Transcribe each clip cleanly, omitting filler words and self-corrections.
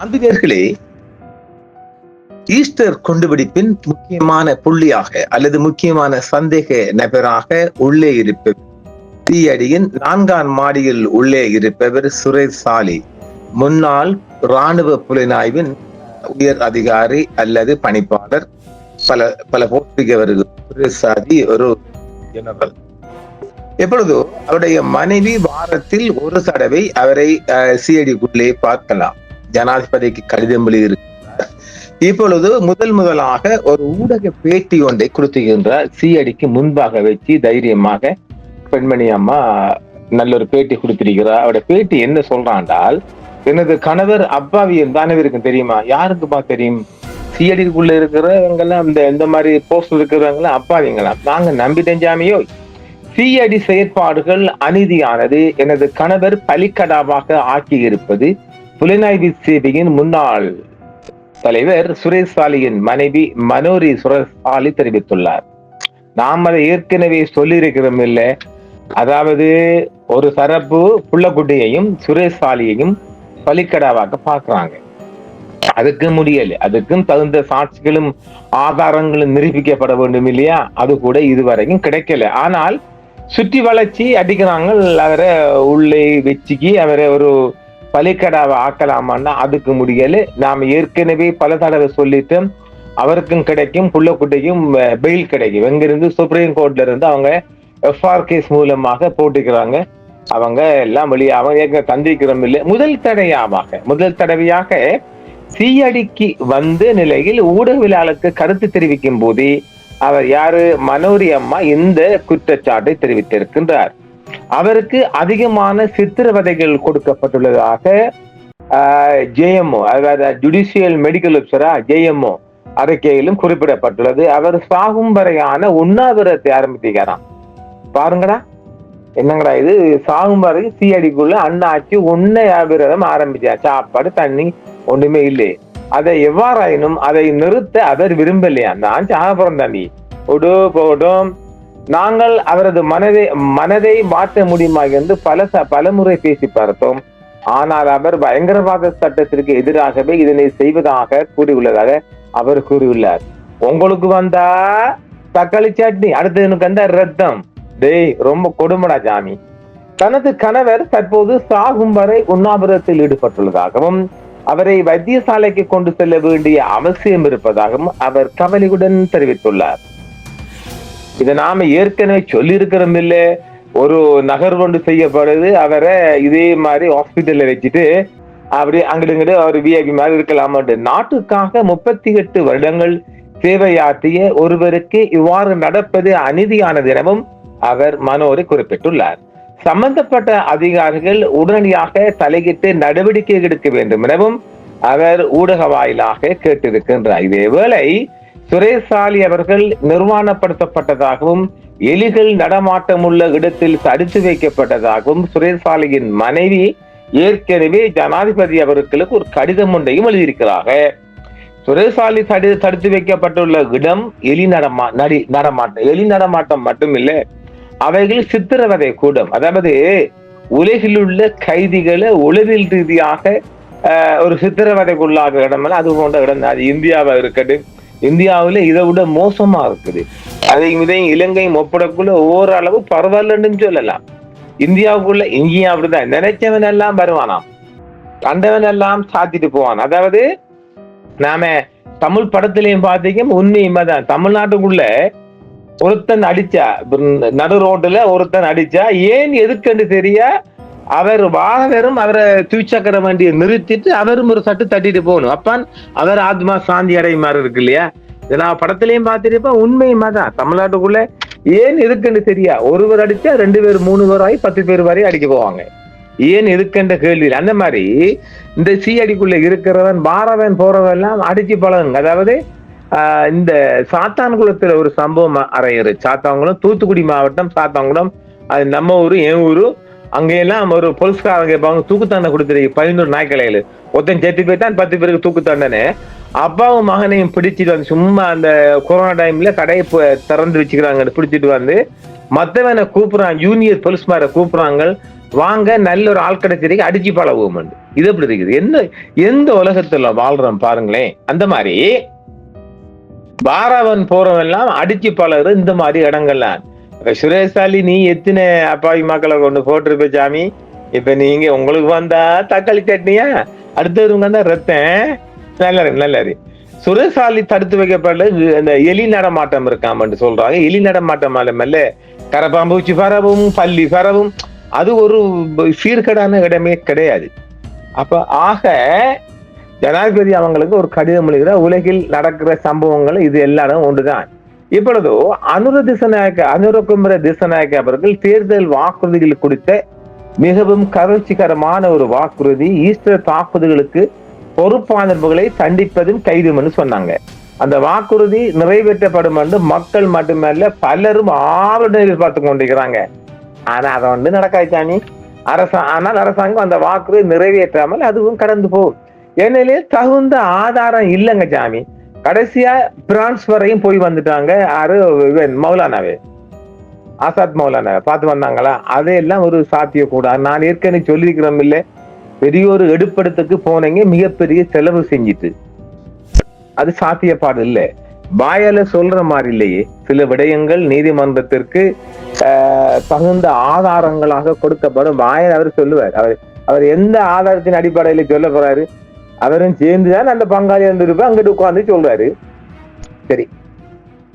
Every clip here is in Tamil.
அன்பினர்களே, ஈஸ்டர் கொண்டுபிடிப்பின் முக்கியமான புள்ளியாக அல்லது முக்கியமான சந்தேக நபராக உள்ளே இருப்பவர் தீயடியின் 4ஆம் மாடியில் உள்ளே இருப்பவர் சுரேஷ் சாலி, முன்னாள் இராணுவ புலனாய்வின் உயர் அதிகாரி அல்லது பணிப்பாளர். பல பல போட்டிகவர்கள் சுரேஷ் சாலி ஒரு ஜெனரல். எப்பொழுதோ அவருடைய மனைவி வாரத்தில் ஒரு தடவை அவரை சிஐடிக்குள்ளே பார்க்கலாம். ஜனாதிபதிக்கு கடிதம் எழுதியிருக்கிறார். இப்பொழுது முதலாக ஒரு ஊடக பேட்டி ஒன்றை கொடுத்துகின்றார். சிஐடிக்கு முன்பாக வச்சு தைரியமாக பெண்மணி அம்மா நல்ல ஒரு பேட்டி கொடுத்திருக்கிறார். அவருடைய பேட்டி என்ன சொல்றாண்டால், எனது கணவர் அப்பாவி தானவருக்கும் தெரியுமா? யாருக்குப்பா தெரியும்? சிஐடிக்குள்ள இருக்கிறவங்க எல்லாம் இந்த மாதிரி போஸ்ட் இருக்கிறவங்க அப்பாவிங்களா? நாங்க நம்பிட்டேன் ஜாமியோ. சிஐடி செயற்பாடுகள் அநீதியானது. எனது கணவர் பலிக்கடாவாக ஆக்கியிருப்பது புலனாய்வு சேவையின் முன்னாள் தலைவர் சுரேஷ் சாலியின் மனைவி மனோரி சுரேஷ் சாலி தெரிவித்துள்ளார். நாம் அதை ஏற்கனவே சொல்லியிருக்கிறோம் இல்ல. அதாவது ஒரு தரப்பு புள்ளக்குட்டியையும் சுரேஷ் சாலியையும் பலிக்கடாவாக பார்க்கிறாங்க. அதுக்கு முடியல. அதுக்கும் தகுந்த சாட்சிகளும் ஆதாரங்களும் நிரூபிக்கப்பட வேண்டும் இல்லையா? அது கூட இதுவரைக்கும் கிடைக்கல. ஆனால் சுற்றி வளர்ச்சி அடிக்கிறாங்க. அவரை உள்ளே வச்சுக்கி அவரை ஒரு பலிக்கடாவை ஆக்கலாமான்னா அதுக்கு முடியல. நாம ஏற்கனவே பல தடவை சொல்லிட்டோம். அவருக்கும் கிடைக்கும், புள்ளக்குட்டையும் பெயில் கிடைக்கும். எங்கிருந்து? சுப்ரீம் கோர்ட்ல இருந்து அவங்க எஃப்ஆர் கேஸ் மூலமாக போட்டுக்கிறாங்க. அவங்க எல்லாம் வெளியாக ஏற்க தந்திக்கிறோம் இல்லை. முதல் தடவையாக சிஐடிக்கு வந்த நிலையில் ஊடகவியலாளருக்கு கருத்து தெரிவிக்கும் போதே அவர் யாரு? மனோரி அம்மா இந்த குற்றச்சாட்டை தெரிவித்திருக்கின்றார். அவருக்கு அதிகமான சித்திரவதைகள் கொடுக்கப்பட்டுள்ளதாக ஜேஎம்ஓ, அதாவது ஜுடிஷியல் மெடிக்கல் ஆபிசரா ஜேஎம்ஓ அறிக்கையிலும் குறிப்பிடப்பட்டுள்ளது. அவர் சாகும் வரையான உண்ணாவிரத்தை ஆரம்பிக்கிறாராம். பாருங்கடா, என்னங்கடா இது? சாகும் வரை சிஐடிக்குள்ள அண்ணாச்சி உண்ணாவிரதம் ஆரம்பிச்சா. சாப்பாடு தண்ணி ஒண்ணுமே இல்லை. அதை எவ்வாறாயினும் அதை நிறுத்த அவர் விரும்பலையா? நான் சாகப்புறம் தாண்டி போடும். நாங்கள் அவரது மனதை மாற்ற முடியுமா என்று பல முறை பேசி பார்த்தோம். ஆனால் அவர் பயங்கரவாத சட்டத்திற்கு எதிராகவே இதனை செய்வதாக கூறியுள்ளதாக அவர் கூறியுள்ளார். உங்களுக்கு வந்தா தக்காளி சட்னி, அடுத்தவனுக்கு வந்தா ரத்தம். டேய், ரொம்ப கொடுமடா ஜாமி. தனது கணவர் தற்போது சாகும் வரை உண்ணாவிரதத்தில் ஈடுபட்டுள்ளதாகவும் அவரை வைத்தியசாலைக்கு கொண்டு செல்ல வேண்டிய அவசியம் இருப்பதாகவும் அவர் கவலையுடன் தெரிவித்துள்ளார். இதை நாம ஏற்கனவே சொல்லி இருக்கிறோம் இல்ல. ஒரு நகர் கொண்டு செய்யப்படுது. அவரை இதே மாதிரி ஹாஸ்பிட்டல்ல வச்சுட்டு அப்படி அங்கிட்டு ஒரு விஐபி மாதிரி இருக்கலாமாட்டு. நாட்டுக்காக 38 வருடங்கள் சேவையாற்றிய ஒருவருக்கு இவ்வாறு நடப்பது அநீதியானது எனவும் அவர் மனோரி குறிப்பிட்டுள்ளார். சம்பந்தப்பட்ட அதிகாரிகள் உடனடியாக தலையிட்டு நடவடிக்கை எடுக்க வேண்டும் எனவும் அவர் ஊடக வாயிலாக கேட்டிருக்கின்றார். இதேவேளை சுரேஷ் சாலி அவர்கள் நிர்வாணப்படுத்தப்பட்டதாகவும் எலிகள் நடமாட்டமுள்ள இடத்தில் தடுத்து வைக்கப்பட்டதாகவும் சுரேஷ் சாலியின் மனைவி ஏற்கனவே ஜனாதிபதி அவர்களுக்கு ஒரு கடிதம் ஒன்றையும் எழுதியிருக்கிறாங்க. சுரேஷ் சாலி தடுத்து வைக்கப்பட்டுள்ள இடம் எலி நடமாட்டம் மட்டுமில்ல, அவைகள் சித்திரவதை கூடம். அதாவது உலகில் உள்ள கைதிகளை உளவியல் ரீதியாக ஒரு சித்திரவதைக்குள்ளாக இடம், அது போன்ற இடம். அது இந்தியாவா இருக்கட்டும், இந்தியாவில இதை விட மோசமா இருக்குது. இதையும் இலங்கையும் ஒப்படக்குள்ள ஓரளவு பரவாயில்லன்னு சொல்லலாம். இந்தியாவுக்குள்ள இங்கேயும் அப்படிதான். நினைச்சவன் எல்லாம் வருவானாம், கண்டவன் எல்லாம் சாத்திட்டு போவான். அதாவது நாம தமிழ் படத்திலையும் பார்த்தீங்க, உண்மையுமாதான். தமிழ்நாட்டுக்குள்ள ஒருத்தன் அடிச்சா, நடு ரோட்டுல ஒருத்தன் அடிச்சா, ஏன் எதுக்குன்னு தெரிய அவர் வாகனம் அவரை தூச்சக்கர வண்டியை நிறுத்திட்டு அவரும் ஒரு சட்டு தட்டிட்டு போகணும். அப்பான் அவர் ஆத்மா சாந்தி அடையும் மாதிரி இருக்கு இல்லையா? இதை நான் படத்திலையும் பார்த்துருப்பேன். உண்மையுமா தான். தமிழ்நாட்டுக்குள்ள ஏன் எதுக்குன்னு தெரியா, ஒருவர் அடிச்சா 2 பேர் 3 பேர் ஆகி 10 பேர் வரை அடிக்க போவாங்க. ஏன் எதுக்குன்ற கேள்வி. அந்த மாதிரி இந்த சிஐடிக்குள்ள இருக்கிறவன் வாரவன் போறவன் எல்லாம் அடிச்சு பழகுங்க. அதாவது இந்த சாத்தான்குளத்துல ஒரு சம்பவம் அறையிறது. சாத்தான்குளம் தூத்துக்குடி மாவட்டம் சாத்தான்குளம். அது நம்ம ஊரு, என் ஊரு. அங்கெல்லாம் ஒரு போலீஸ்காரங்க கேட்பாங்க, தூக்கு தண்டனை கொடுத்துருக்கு 11 நாய்க்கலையில. ஒருத்தன் செத்து போய்தான் 10 பேருக்கு தூக்கு தண்டனை. அப்பாவும் மகனையும் பிடிச்சிட்டு வந்து சும்மா அந்த கொரோனா டைம்ல கடையை திறந்து வச்சுக்கிறாங்க. பிடிச்சிட்டு வந்து மத்தவனை கூப்பிடுறான், ஜூனியர் போலீஸ்மாரை கூப்பிடுறாங்க. வாங்க நல்ல ஒரு ஆள் கிடைச்சிருக்கு அடிச்சு பழகுவோம். இது எப்படி இருக்குது? எந்த உலகத்துல வாழ்றோம் பாருங்களேன். அந்த மாதிரி பாராவன் போறவன் எல்லாம் அடிச்சு பழகுற இந்த மாதிரி இடங்கள்லாம். சுரேஷாலி நீ எத்தனை அப்பாவி மக்களை கொண்டு போட்டிருப்ப சாமி. இப்ப நீங்க உங்களுக்கு வந்தா தக்காளி சட்னியா, அடுத்தவங்க வந்தா ரத்தம். நல்லது. சுரேஷாலி தடுத்து வைக்கப்பட்ட அந்த எலி நடமாட்டம் இருக்காமன்னு சொல்றாங்க. எலி நடமாட்டம் அல்ல, கரப்பாம்பூச்சி பரவும், பள்ளி பரவும். அது ஒரு சீர்கேடான இடமே கிடையாது. அப்ப ஆக ஜனாதிபதி அவங்களுக்கு ஒரு கடிதம் எழுதுகிற, உலகில் நடக்கிற சம்பவங்கள் இது எல்லாரும் ஒன்றுதான். இப்பொழுதோ அனுரகுமார திசநாயக்க அவர்கள் தேர்தல் வாக்குறுதிகள் கொடுத்த மிகவும் கவர்ச்சிகரமான ஒரு வாக்குறுதி, ஈஸ்டர் தாக்குதல்களுக்கு பொறுப்பாளர்களை தண்டிப்பதும் கைதும் சொன்னாங்க. அந்த வாக்குறுதி நிறைவேற்றப்படும் என்று மக்கள் மட்டுமல்ல பலரும் ஆவலுடன் எதிர்பார்த்து கொண்டிருக்கிறாங்க. ஆனா அதை நடக்காது சாமி. ஆனால் அரசாங்கம் அந்த வாக்குறுதி நிறைவேற்றாமல் அதுவும் கடந்து போகும். ஏனெனிலே தகுந்த ஆதாரம் இல்லைங்க சாமி. கடைசியா பிரான்ஸ் வரையும் போய் வந்துட்டாங்க. மௌலானாவே, ஆசாத் மௌலானாவே பார்த்து வந்தாங்களா? அதையெல்லாம் ஒரு சாத்திய கூட. நான் ஏற்கனவே சொல்லியிருக்கிறோம் இல்ல, பெரிய ஒரு எடுப்படத்துக்கு போனீங்க, மிகப்பெரிய செலவு செஞ்சிட்டு அது சாத்தியப்பாடு இல்லை. வாயால சொல்ற மாதிரி இல்லையே. சில விடயங்கள் நீதிமன்றத்திற்கு தகுந்த ஆதாரங்களாக கொடுக்கப்படும். வாயால் அவர் சொல்லுவார். அவர் எந்த ஆதாரத்தின் அடிப்படையில சொல்ல போறாரு? அவரும் சேர்ந்துதான் அந்த பங்காளி இருந்திருப்ப அங்கிட்டு உட்கார்ந்து சொல்றாரு. சரி,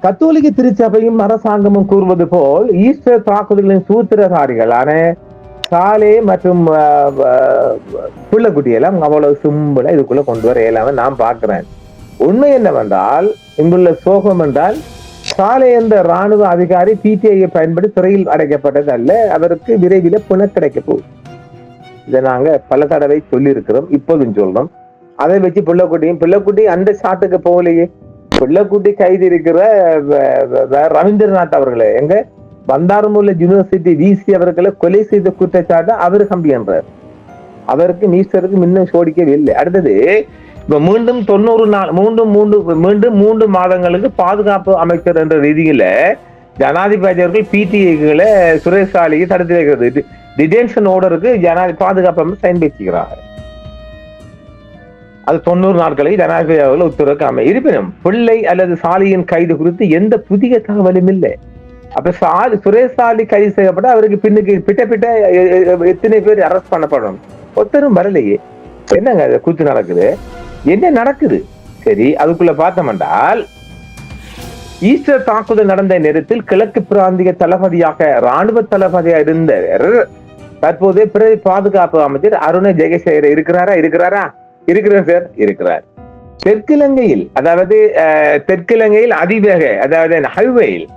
கத்தோலிக்க திருச்சபையும் அரசாங்கமும் கூறுவது போல் ஈஸ்டர் தாக்குதலின் சூத்திரதாரிகளான சாலே மற்றும் புள்ளக்குட்டி எல்லாம் அவ்வளவு சிம்பிளா இதுக்குள்ள கொண்டு வர இயலாம நான் பார்க்கிறேன். உண்மை என்னவென்றால், இங்குள்ள சோகம் என்றால், சாலே என்ற ராணுவ அதிகாரி பிடிஐயை பயன்படுத்தி சிறையில் அடைக்கப்பட்டது அல்ல, அவருக்கு விரைவில் புன கிடைக்க போகுது. இதை நாங்க பல தடவை சொல்லி இருக்கிறோம், இப்போதும் சொல்றோம். அதை வச்சு பிள்ளைக்குட்டி அந்த சாட்டுக்கு போகலையே. பிள்ளைக்குட்டி கைது இருக்கிற ரவீந்திரநாத் அவர்களை, எங்க பந்தாரமுல்ல யூனிவர்சிட்டி விசி அவர்களை கொலை செய்த குற்றச்சாட்டு அவரு கம்பி என்றார். அவருக்கு நீஸ்டருக்கு முன்னும் சோடிக்கவே இல்லை. அடுத்தது இப்ப மீண்டும் 90 நாள் மீண்டும் 3 மாதங்களுக்கு பாதுகாப்பு அமைச்சர் என்ற ரீதியில ஜனாதிபதி அவர்கள் பிடிஐகளை சுரேஷாலியை தடுத்து வைக்கிறது. டிடென்ஷன் ஆர்டருக்கு பாதுகாப்பு சைன் வச்சுக்கிறாங்க. அது 90 நாட்களை ஜனாதிபதி அவர்கள் உத்தரவுக்கு இருப்பினும் பிள்ளை அல்லது சாலியின் கைது குறித்து எந்த புதிய தகவலும் இல்லை. அப்ப சுரேஷாலி கைது செய்யப்பட்ட அவருக்கு பின்னுக்கு பிட்ட எத்தனை பேர் அரெஸ்ட் பண்ணப்படணும்? ஒருத்தரும் வரலையே. என்னங்க கூத்து நடக்குது? என்ன நடக்குது? சரி, அதுக்குள்ள பார்த்தோம்னால், ஈஸ்டர் தாக்குதல் நடந்த நேரத்தில் கிழக்கு பிராந்திய தளபதியாக ராணுவ தளபதியாக இருந்தவர் தற்போதைய பிற பாதுகாப்பு அமைச்சர் அருண ஜெயசேகர் இருக்கிறாரா? இருக்கிறார் சார், இருக்கிறார். தெற்கிலங்கையில், அதாவது தெற்கிலங்கையில் அதிவேக, அதாவது ஹைவேயில்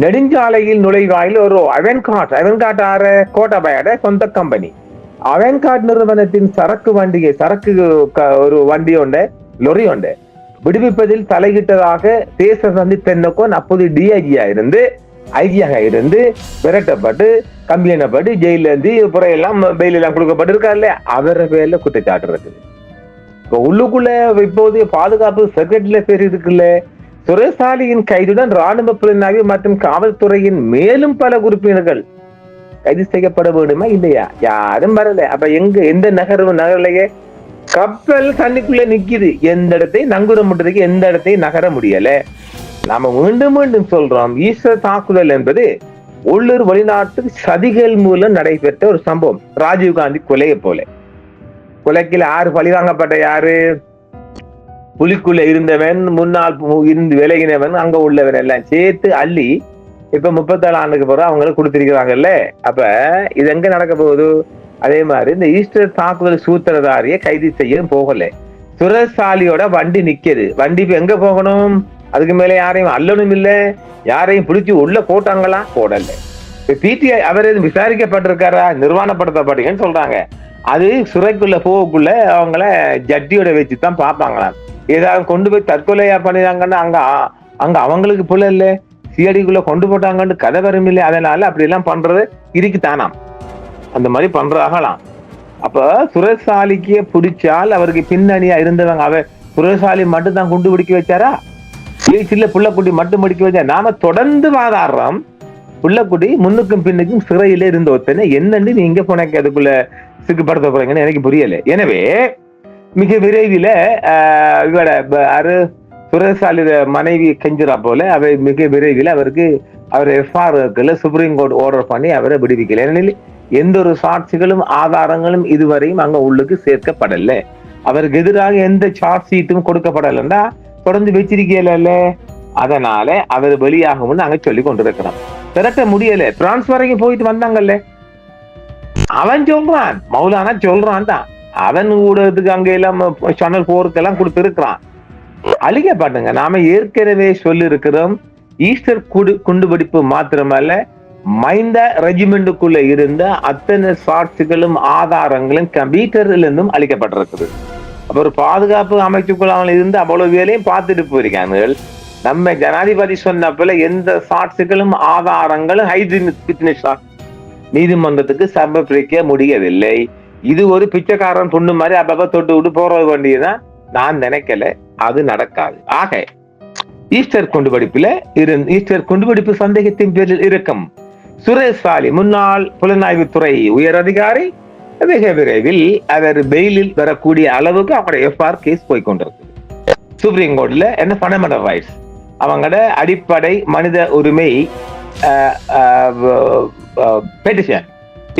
நெடுஞ்சாலையில் நுழைவாயில் ஒரு அவென்காட் கோட்டாபாயோட சொந்த கம்பெனி அவென்காட் நிறுவனத்தின் சரக்கு ஒரு வண்டி உண்டு, லொரி உண்டு விடுவிப்பதில் தலையிட்டதாக தேச சந்தி தென்னக்கோன் அப்போது ஐஜியாக இருந்து விரட்டப்பட்டு கம்ப்ளைண்ட் ஜெயில இருந்து எல்லாம் பெயில் எல்லாம் கொடுக்கப்பட்டிருக்காருல்ல, அவர பேர்ல குற்றச்சாட்டு இருக்குது. இப்ப உள்ளுக்குள்ள இப்போதைய பாதுகாப்பு செக்ரட்டரியில பேர் இருக்குல்ல. சுரேஷாலியின் கைதுடன் ராணுவ புலனாய்வு மற்றும் காவல்துறையின் மேலும் பல உறுப்பினர்கள் கைது செய்யப்பட வேண்டுமா இல்லையா? யாரும் வரல. அப்ப எந்த நகரலையே கப்பல் தண்ணிக்குள்ள நிக்குது. எந்த இடத்தையும் நங்குரமுட்டதுக்கு எந்த இடத்தையும் நகர முடியல. நாம மீண்டும் சொல்றோம், ஈஸ்டர் தாக்குதல் என்பது உள்ளூர் வெளிநாட்டு சதிகள் மூலம் நடைபெற்ற ஒரு சம்பவம். ராஜீவ்காந்தி கொலையை போல. கொலைக்கில் 6 பழி வாங்கப்பட்ட யாரு? புலிக்குள்ள இருந்தவன், முன்னால் இருந்து விலகினவன், அங்க உள்ளவன் எல்லாம் சேர்த்து அள்ளி இப்ப 37 ஆண்டுக்கு பிறகு அவங்களுக்கு கொடுத்திருக்கிறாங்கல்ல. அப்ப இது எங்க நடக்க போகுது? அதே மாதிரி இந்த ஈஸ்டர் தாக்குதல் சூத்திரதாரியை கைது செய்ய போகல. சுரேஷாலியோட வண்டி நிக்குது. வண்டி எங்க போகணும்? அதுக்கு மேல யாரையும் அல்லணும் இல்ல, யாரையும் பிடிச்சி உள்ள போட்டாங்களா? போடல. பிடிஐ அவர் எதுவும் விசாரிக்கப்பட்டிருக்காரா? நிர்வாணப்படுத்தப்பட்டீங்கன்னு சொல்றாங்க. அது சிறைக்குள்ள போகக்குள்ள அவங்கள ஜட்டியோட வச்சுதான் பார்ப்பாங்களாம். ஏதாவது கொண்டு போய் தற்கொலையா பண்ணினாங்கன்னா அங்க அவங்களுக்கு புள்ள இல்ல, சிஐடிக்குள்ள கொண்டு போட்டாங்கன்னு கதை வரும் இல்லை. அதனால அப்படி எல்லாம் பண்றது இருக்குத்தானாம். அந்த மாதிரி பண்றாங்களாம். அப்ப சுரேஷாலிக்கு பிடிச்சால் அவருக்கு பின்னணியா இருந்தவங்க, சுரேஷாலி மட்டும் தான் குண்டு பிடிக்க வச்சாரா? சில புள்ளக்குட்டி மட்டும் பிடிக்க வச்சா? நாம தொடர்ந்து வாதாடுறோம். புள்ளக்குடி முன்னுக்கும் பின்னுக்கும் சிறையில இருந்த ஒருத்தனை என்னன்னு நீங்க போனக்கு அதுக்குள்ள சிக்குப்படுத்த போறீங்கன்னு எனக்கு புரியல. எனவே மிக விரைவில் இவட சுரேசாலி மனைவி கெஞ்சுரா போல அவை மிக விரைவில் அவருக்கு அவர் எஃப்ஆர்ல சுப்ரீம் கோர்ட் ஆர்டர் பண்ணி அவரை விடுவிக்கல. ஏனெனில் எந்த ஒரு சாட்சிகளும் ஆதாரங்களும் இதுவரையும் அங்க உள்ளுக்கு சேர்க்கப்படல. அவருக்கு எதிராக எந்த சார்ஜ் ஷீட்டும் கொடுக்கப்படலன்னா தொடர்ந்து வச்சிருக்கல. அதனால அவர் வெளியாகும்னு அங்க சொல்லி கொண்டிருக்கிறான். திரட்ட முடியல. பிரான்ஸ் வரைக்கும் போயிட்டு வந்தாங்கல்ல. அவன் சொல்றான், மௌலானா சொல்றான் தான், அவன் ஊடகத்துக்கு அங்க எல்லாம் சேனல் 4 எல்லாம் கொடுத்து இருக்கிறான். அழிக்கப்பாட்டுங்க. நாம ஏற்கனவே சொல்லி இருக்கிறோம், ஈஸ்டர் குண்டுவெடிப்பு மாத்திரமல்ல, மைந்த ரெஜிமெண்ட்டுக்குள்ள இருந்த அத்தனை சாட்சிகளும் ஆதாரங்களும் கம்ப்யூட்டர்ல இருந்தும் அழிக்கப்பட்டிருக்குது. அப்ப ஒரு பாதுகாப்பு அமைச்சுக்குள்ள இருந்து அவ்வளவு வேலையும் பார்த்துட்டு போயிருக்காங்க. நம்ம ஜனாதிபதி சொன்னப்பல எந்த சாட்சிகளும் ஆதாரங்களும் நீதிமன்றத்துக்கு சமர்ப்பிக்க முடியவில்லை. இது ஒரு பிச்சைக்காரன் பொண்ணு மாதிரி அப்பப்ப தொட்டு விட்டு போறது வேண்டியதுதான். நான் நினைக்கல அது நடக்காது. ஆக ஈஸ்டர் குண்டுவெடிப்பு சந்தேகத்தின் பேரில் இருக்கும் சுரேசாலி முன்னாள் புலனாய்வுத்துறை உயர் அதிகாரி மிக விரைவில் அவர் பெயிலில் வரக்கூடிய அளவுக்கு அவங்களோட எஃப்ஆர் கேஸ் போய்கொண்டிருக்கு. சுப்ரீம் கோர்ட்ல என்ன ஃபண்டமெண்டல் ரைட்ஸ், அவங்களோட அடிப்படை மனித உரிமை பெட்டிஷன்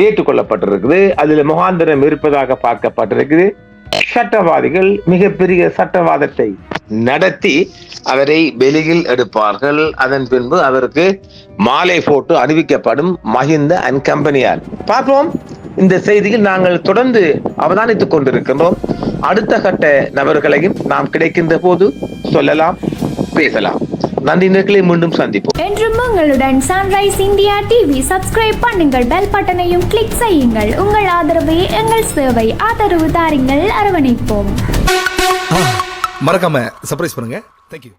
ஏற்றுக்கொள்ளப்பட்டிருக்குது. அதுல முகாந்திரம் இருப்பதாக பார்க்கப்பட்டிருக்குது. சட்டவாதிகள் மிகப்பெரிய சட்டவாதத்தை நடத்தி அவரை வெளியில் எடுப்பார்கள். அதன் பின்பு அவருக்கு மாலை போட்டு அறிவிக்கப்படும் மஹிந்த அண்ட் கம்பெனியால். பார்ப்போம். இந்த செய்தியில் நாங்கள் தொடர்ந்து அவதானித்துக் கொண்டிருக்கின்றோம். அடுத்த கட்ட நபர்களையும் நாம் கிடைக்கின்ற போது சொல்லலாம், பேசலாம். நன்றி நேயர்களே, மீண்டும் சந்திப்போம். என்றும் உங்களுடன் சன்ரைஸ் இந்தியா டிவி சப்ஸ்கிரைப் பண்ணுங்கள், பெல் பட்டனையும் கிளிக் செய்யுங்கள். உங்கள் ஆதரவே எங்கள் சேவை. ஆதரவு தாருங்கள், அரவணைப்போம். மறக்காம சர்ப்ரைஸ் பண்ணுங்க. தேங்க்யூ.